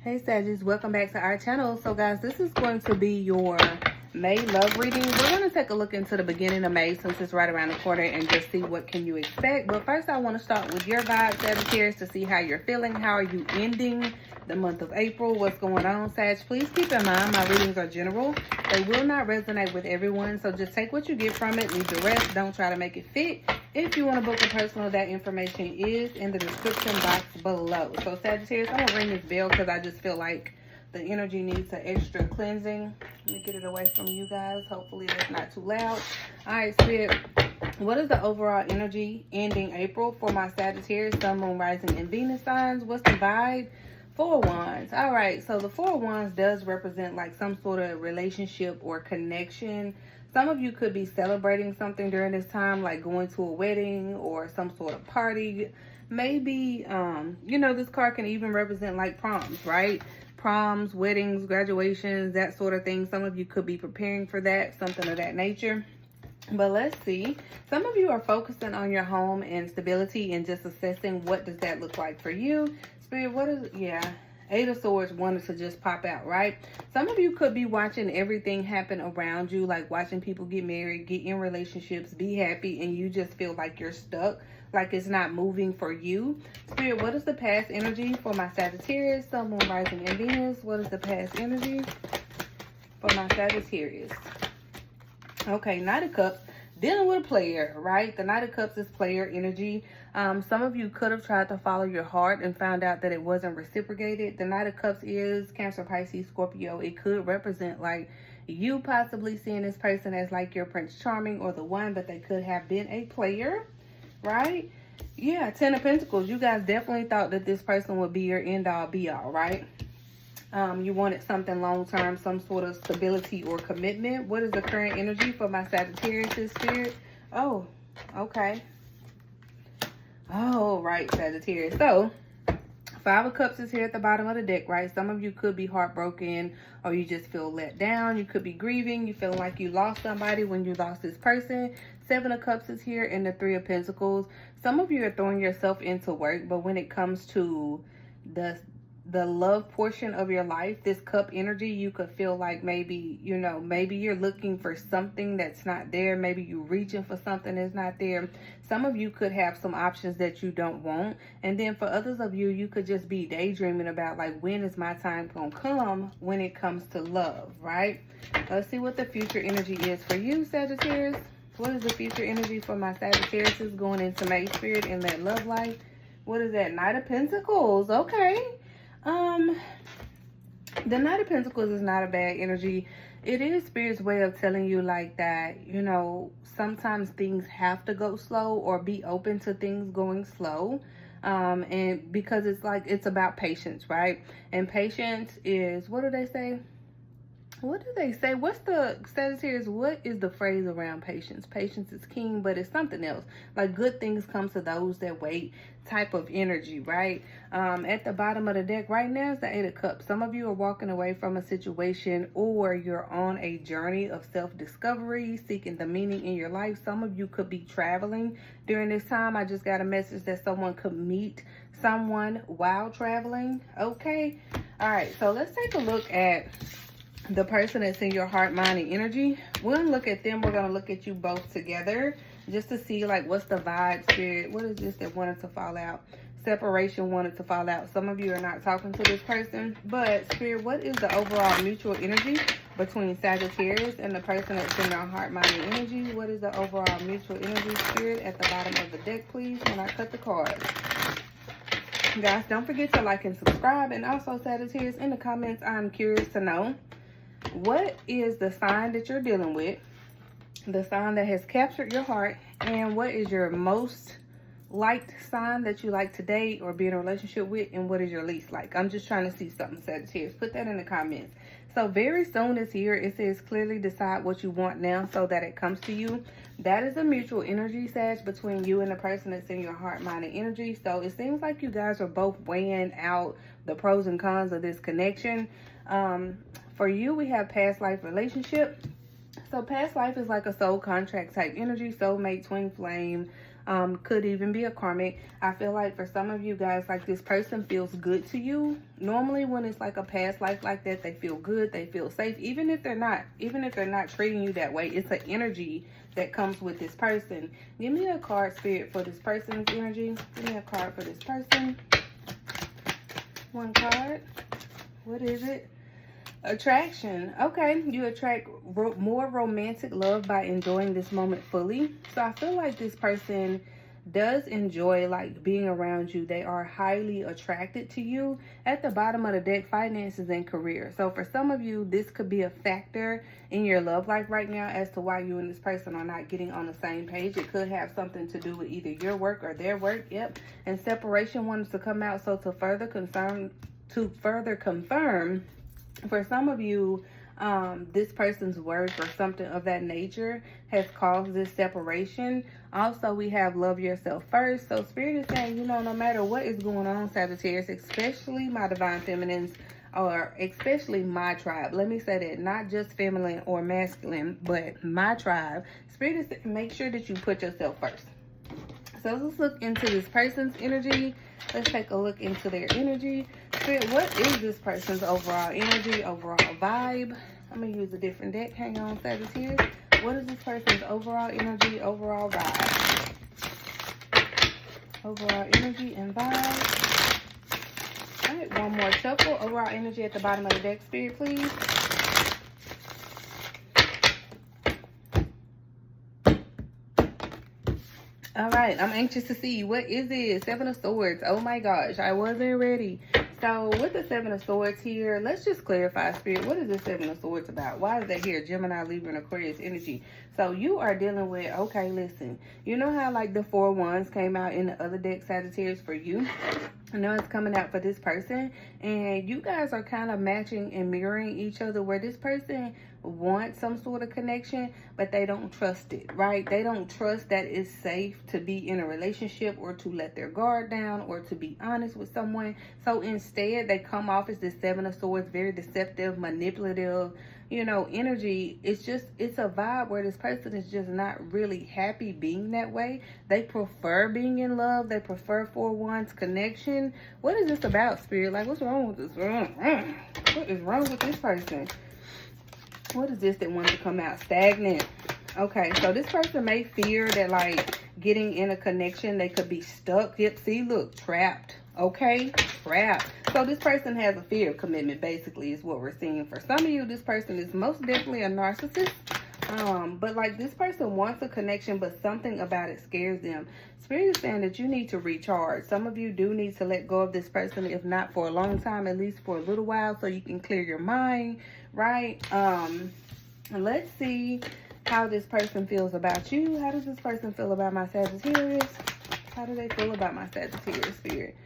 Hey Sagittarius, welcome back to our channel. So guys, this is going to be your May love reading. We're going to take a look into the beginning of May since it's right around the corner and just see what can you expect. But first I want to start with your vibe, Sagittarius, to see how you're feeling. How are you ending the month of April? What's going on, Sag? Please keep in mind my readings are general. They will not resonate with everyone, so just take what you get from it, leave the rest. Don't try to make it fit. If you want to book a personal, that information is in the description box below. So Sagittarius, I'm going to ring this bell because I just feel like the energy needs an extra cleansing. Let me get it away from you guys. Hopefully it's not too loud. All right, Spirit, what is the overall energy ending April for my Sagittarius, Sun, Moon, Rising, and Venus signs? What's the vibe? Four of Wands. All right, so the Four of Wands does represent like some sort of relationship or connection. Some of you could be celebrating something during this time, like going to a wedding or some sort of party. Maybe, you know, this card can even represent like proms, right? Proms, weddings, graduations, that sort of thing. Some of you could be preparing for that, something of that nature. But let's see. Some of you are focusing on your home and stability and just assessing what does that look like for you. Spirit, what is, yeah. Eight of Swords wanted to just pop out, right? Some of you could be watching everything happen around you, like watching people get married, get in relationships, be happy, and you just feel like you're stuck, like it's not moving for you. Spirit, what is the past energy for my Sagittarius, Sun, Moon, Rising, and Venus? What is the past energy for my Sagittarius? Okay, Knight of Cups. Dealing with a player, right? The Knight of Cups is player energy. Some of you could have tried to follow your heart and found out that it wasn't reciprocated. The Knight of Cups is Cancer, Pisces, Scorpio. It could represent like you possibly seeing this person as like your Prince Charming or the one, but they could have been a player, right? Yeah, Ten of Pentacles. You guys definitely thought that this person would be your end all be all, right? You wanted something long-term, some sort of stability or commitment. What is the current energy for my Sagittarius, Spirit? Oh, okay. Oh, right, Sagittarius. So, Five of Cups is here at the bottom of the deck, right? Some of you could be heartbroken or you just feel let down. You could be grieving. You feel like you lost somebody when you lost this person. Seven of Cups is here and the Three of Pentacles. Some of you are throwing yourself into work, but when it comes to the love portion of your life, this cup energy, you could feel like maybe, you know, maybe you're looking for something that's not there. Maybe you're reaching for something that's not there. Some of you could have some options that you don't want. And then for others of you, you could just be daydreaming about like, when is my time gonna come when it comes to love, right? Let's see what the future energy is for you, Sagittarius. What is the future energy for my Sagittarius going into May, Spirit, in that love life? What is that? Knight of Pentacles. Okay. The Knight of Pentacles is not a bad energy. It is Spirit's way of telling you like that, you know, sometimes things have to go slow or be open to things going slow. And because it's like, it's about patience, right? And patience is, what do they say? What do they say? What's the, Sagittarius, what is the phrase around patience? Patience is king, but it's something else. Like good things come to those that wait type of energy, right? At the bottom of the deck right now is the Eight of Cups. Some of you are walking away from a situation or you're on a journey of self-discovery, seeking the meaning in your life. Some of you could be traveling during this time. I just got a message that someone could meet someone while traveling. Okay. All right. So let's take a look at the person that's in your heart, mind, and energy. We're going to look at them. We're going to look at you both together just to see like what's the vibe, Spirit. What is this that wanted to fall out? Separation wanted to fall out. Some of you are not talking to this person, but Spirit, what is the overall mutual energy between Sagittarius and the person that's in your heart, mind, and energy? What is the overall mutual energy, Spirit, at the bottom of the deck, please, when I cut the cards? Guys, don't forget to like and subscribe. And also, Sagittarius, in the comments, I'm curious to know, what is the sign that you're dealing with, the sign that has captured your heart, and what is your most liked sign that you like to date or be in a relationship with, and what is your least like? I'm just trying to see something, Sagittarius. Put that in the comments. So very soon is here. It says clearly decide what you want now so that it comes to you. That is a mutual energy, Sag, between you and the person that's in your heart, mind, and energy. So it seems like you guys are both weighing out the pros and cons of this connection. For you, we have past life relationship. So past life is like a soul contract type energy, soulmate, twin flame, Could even be a karmic. I feel like for some of you guys, like this person feels good to you. Normally when it's like a past life like that, they feel good, they feel safe. Even if they're not treating you that way, it's an energy that comes with this person. Give me a card, Spirit, for this person's energy. Give me a card for this person. One card. What is it? Attraction. Okay, you attract more romantic love by enjoying this moment fully. So I feel like this person does enjoy like being around you. They are highly attracted to you. At the bottom of the deck, finances and career. So for some of you, this could be a factor in your love life right now as to why you and this person are not getting on the same page. It could have something to do with either your work or their work. Yep. And separation wants to come out. So to further confirm, for some of you, this person's work or something of that nature has caused this separation. Also, we have love yourself first. So Spirit is saying, you know, no matter what is going on, Sagittarius, especially my divine feminines, or especially my tribe. Let me say that, not just feminine or masculine, but my tribe. Spirit is saying, make sure that you put yourself first. So let's look into this person's energy. Let's take a look into their energy. Spirit, what is this person's overall energy, overall vibe? I'm going to use a different deck. Hang on, Sagittarius. What is this person's overall energy, overall vibe? Overall energy and vibe. All right, one more shuffle. Overall energy at the bottom of the deck, Spirit, please. All right, I'm anxious to see. What is it? Seven of Swords. Oh my gosh, I wasn't ready. So with the Seven of Swords here, let's just clarify, Spirit. What is the Seven of Swords about? Why is that here? Gemini, Libra, and Aquarius energy. So you are dealing with, okay, listen. You know how like the Four Wands came out in the other deck, Sagittarius, for you? I know it's coming out for this person. And you guys are kind of matching and mirroring each other, where this person wants some sort of connection, but they don't trust it, right? They don't trust that it's safe to be in a relationship or to let their guard down or to be honest with someone. So instead, they come off as the Seven of Swords, very deceptive, manipulative, you know, energy. It's a vibe where this person is just not really happy being that way. They prefer being in love. They prefer Four Wands connection. What is this about, Spirit? Like, what's wrong with this? What is wrong with this person? What is this that wants to come out? Stagnant. Okay, so this person may fear that, like, getting in a connection, they could be stuck. Yep, see, look, trapped. Okay, trapped. So this person has a fear of commitment, basically, is what we're seeing. For some of you, this person is most definitely a narcissist. But like this person wants a connection, but something about it scares them. Spirit is saying that you need to recharge. Some of you do need to let go of this person, if not for a long time, at least for a little while, so you can clear your mind, right? Let's see how this person feels about you. How does this person feel about my Sagittarius? How do they feel about my Sagittarius, Spirit?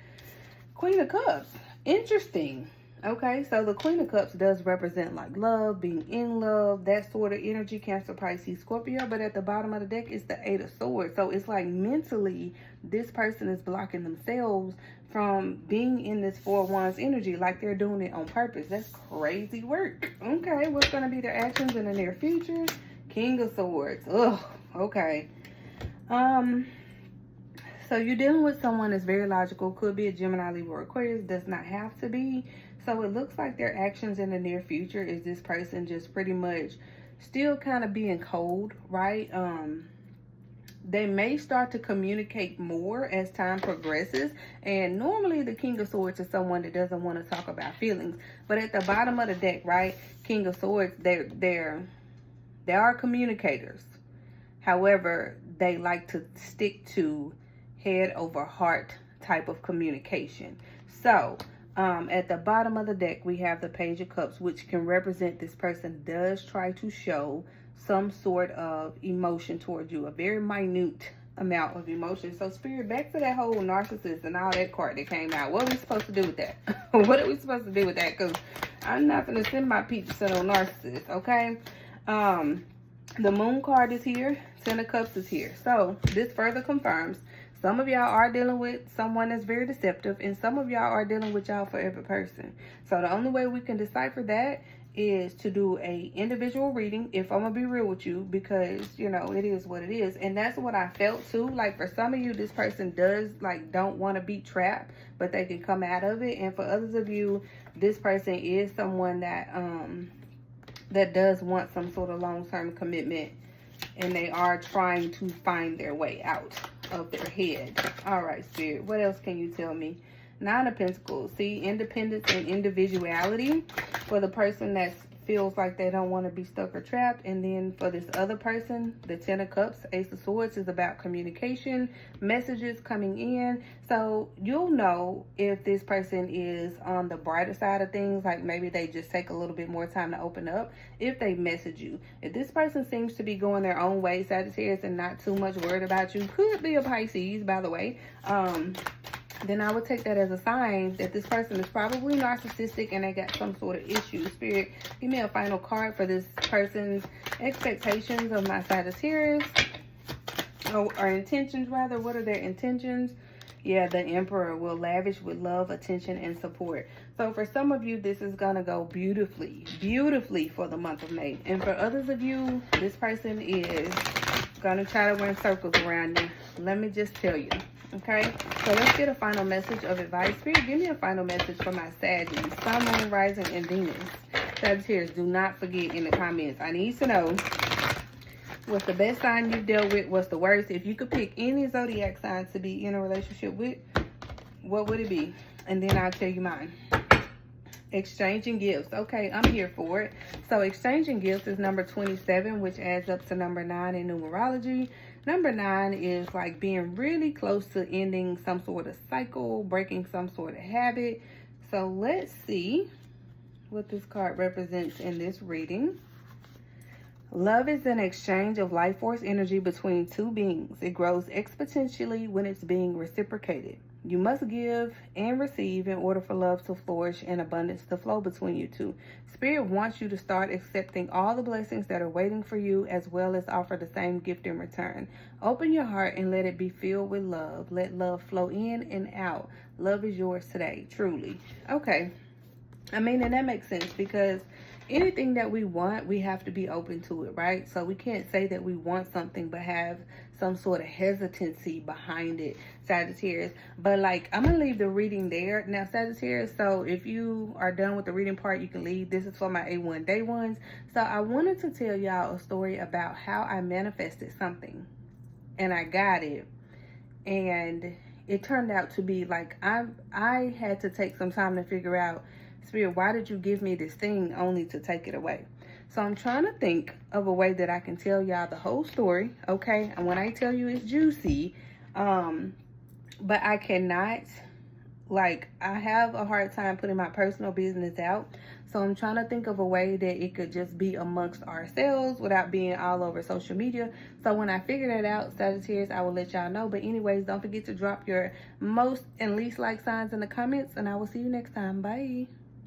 Queen of Cups. Interesting. Okay, so the Queen of Cups does represent like love, being in love, that sort of energy, Cancer, Pisces, Scorpio. But at the bottom of the deck is the Eight of Swords. So it's like mentally, this person is blocking themselves from being in this Four Wands energy, like they're doing it on purpose. That's crazy work. Okay, what's going to be their actions in the near future? King of Swords. Ugh, okay. So you're dealing with someone that's very logical. Could be a Gemini, Libra, or Aquarius. Does not have to be. So it looks like their actions in the near future is this person just pretty much still kind of being cold, right? They may start to communicate more as time progresses. And normally the King of Swords is someone that doesn't want to talk about feelings. But at the bottom of the deck, right, King of Swords, they are communicators. However, they like to stick to head over heart type of communication. So at the bottom of the deck, we have the Page of Cups, which can represent this person does try to show some sort of emotion towards you, a very minute amount of emotion. So Spirit, back to that whole narcissist and all that card that came out. What are we supposed to do with that? What are we supposed to do with that? Because I'm not going to send my peeps to no narcissist, okay? The Moon card is here. Ten of Cups is here. So this further confirms some of y'all are dealing with someone that's very deceptive, and some of y'all are dealing with y'all forever person. So the only way we can decipher that is to do a individual reading, if I'm gonna be real with you, because you know it is what it is. And that's what I felt too. Like for some of you, this person does like don't want to be trapped, but they can come out of it. And for others of you, this person is someone that that does want some sort of long-term commitment, and they are trying to find their way out of their head. All right, Spirit, what else can you tell me? Nine of Pentacles. See, independence and individuality for the person that feels like they don't want to be stuck or trapped. And then for this other person, the Ten of Cups, Ace of Swords is about communication, messages coming in. So you'll know if this person is on the brighter side of things, like maybe they just take a little bit more time to open up if they message you. If this person seems to be going their own way, Sagittarius, and not too much worried about you, could be a Pisces, by the way, then I would take that as a sign that this person is probably narcissistic and they got some sort of issue. Spirit, give me a final card for this person's expectations of my Sagittarius. Or intentions, rather. What are their intentions? Yeah, the Emperor will lavish with love, attention, and support. So for some of you, this is going to go beautifully, beautifully for the month of May. And for others of you, this person is going to try to run circles around you. Let me just tell you. Okay, so let's get a final message of advice. Spirit, give me a final message for my Saggies, Sun, Moon, Rising, and Venus. Sagittarius, do not forget in the comments. I need to know what's the best sign you've dealt with, what's the worst. If you could pick any zodiac signs to be in a relationship with, what would it be? And then I'll tell you mine. Exchanging gifts. Okay, I'm here for it. So exchanging gifts is number 27, which adds up to number 9 in numerology. Number 9 is like being really close to ending some sort of cycle, breaking some sort of habit. So let's see what this card represents in this reading. Love is an exchange of life force energy between two beings. It grows exponentially when it's being reciprocated. You must give and receive in order for love to flourish and abundance to flow between you two. Spirit wants you to start accepting all the blessings that are waiting for you, as well as offer the same gift in return. Open your heart and let it be filled with love. Let love flow in and out. Love is yours today, truly. Okay. I mean, and that makes sense because anything that we want, we have to be open to it, right? So we can't say that we want something but have some sort of hesitancy behind it, Sagittarius. But like, I'm gonna leave the reading there now, Sagittarius. So if you are done with the reading part, you can leave. This is for my A1 day ones. So I wanted to tell y'all a story about how I manifested something and I got it, and it turned out to be like I had to take some time to figure out, Spirit, why did you give me this thing only to take it away? So I'm trying to think of a way that I can tell y'all the whole story, okay? And when I tell you it's juicy, but I cannot, like, I have a hard time putting my personal business out. So I'm trying to think of a way that it could just be amongst ourselves without being all over social media. So when I figure that out, Sagittarius, I will let y'all know. But anyways, don't forget to drop your most and least like signs in the comments, and I will see you next time. Bye.